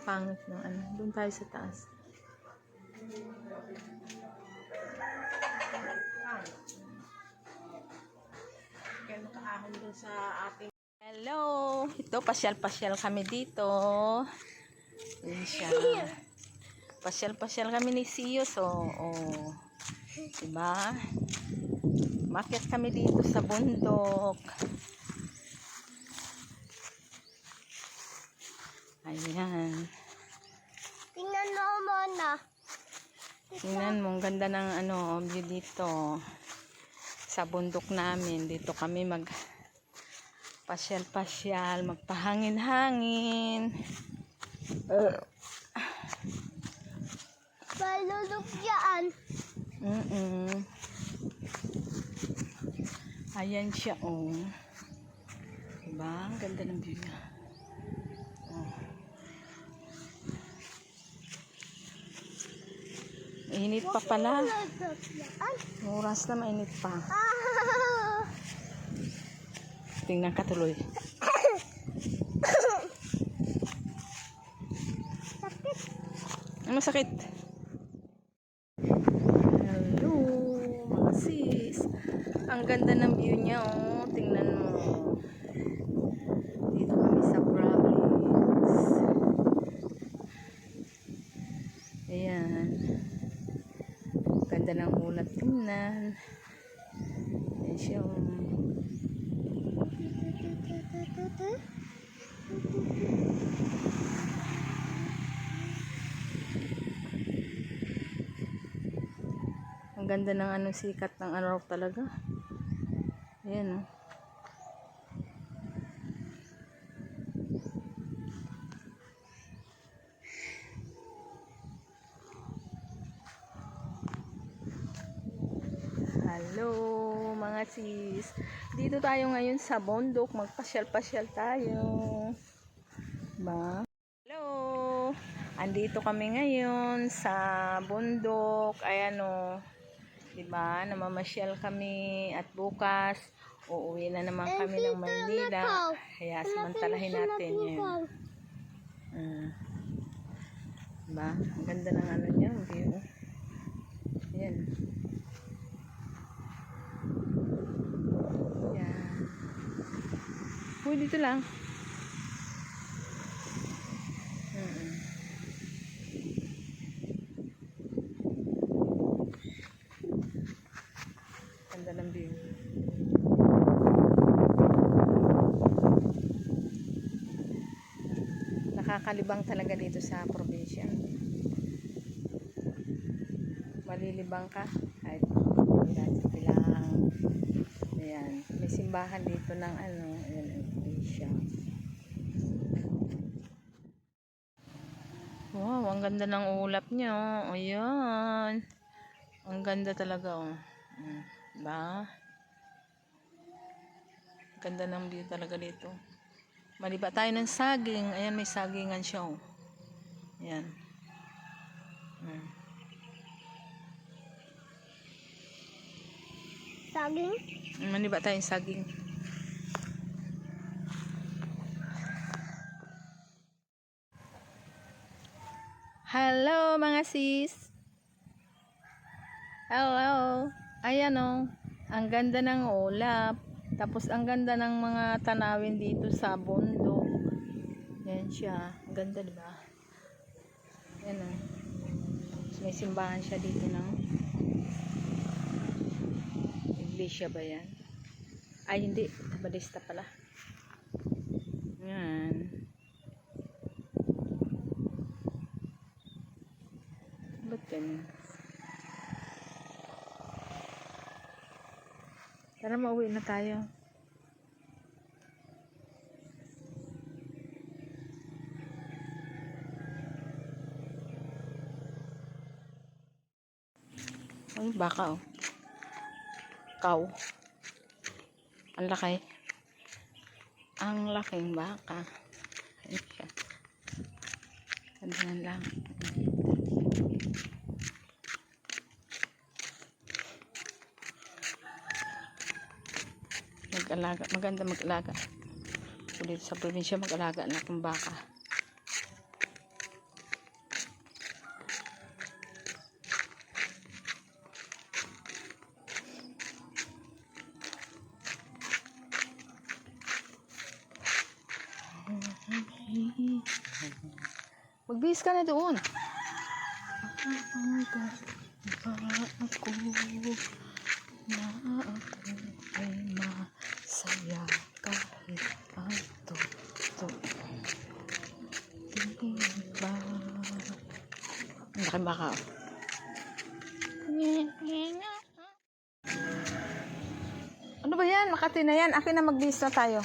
pangit ng ano. Doon tayo sa taas. Kaya nakaahon dun sa ating Hello! Ito, pasyal-pasyal kami dito. Yun siya. Pasyal-pasyal kami ni Siyo. So, oh. Diba? Makyat kami dito sa bundok. Ayan. tingnan mo muna. Tingnan mo, ang ganda ng ano, view dito. Sa bundok namin. Dito kami mag pasyal-pasyal, magpahangin-hangin. Malulog yan. Ayan siya, oh. Diba? Ang ganda ng view niya. Oh. Mainit pa pala. Oras na mainit pa. Tingnan ka tuloy. Ano masakit? Hello, mga sis. Ang ganda ng view niya, oh. Tingnan mo. Dito kami sa province. Ayan. Ganda ng ulap tingnan. Ayan siya, oh. Ang ganda ng ano, sikat ng araw talaga. Ayan, oh. Hello mga sis. Dito tayo ngayon sa bundok. Magpasyal-pasyal tayo. Ba? Hello. Andito kami ngayon sa bundok. Ayan, oh. Diba? Namamasyal kami at bukas uuwi na naman kami ng Maynila. Kaya samantalahin natin yun. Diba? Ang ganda ng ano niya, view. Ayan. Ayan. Uy, dito lang. Ganda ng view. Nakakalibang talaga dito sa probinsya. Malilibang ka kahit bilang. Ayan, may simbahan dito ng ano, ayan, ang probinsya. Wow, ang ganda ng ulap niya, oh. Ayan. Ang ganda talaga, oh. Diba? Ganda ng view talaga dito. Maliba tayo ng saging. Ayan, may sagingan siya, oh. Ayan. Saging? Maliba tayo ng saging. Hello mga sis. Hello. Ayan, oh. Ang ganda ng ulap. Tapos ang ganda ng mga tanawin dito sa bundok. Yan siya. Ang ganda, diba? Yan, oh. May simbahan siya dito, no? Iglesia ba yan? Ay, hindi. Badista pala. Yan. Ba't yan? Tara, mauwi na tayo. Ay, baka, oh. Cow. Ang laki. Ang laking baka. Ayan siya. Ganyan lang. Mag-alaga. Maganda mag-alaga. Dito sa probinsya, mag-alaga na ng baka. Magbihis ka na doon. Hanggang ba ako na ako ay masaya kahit ato to. Di ba? Ang laki baka. Ano ba yan? Makati na yan. Akin na magbihis na tayo.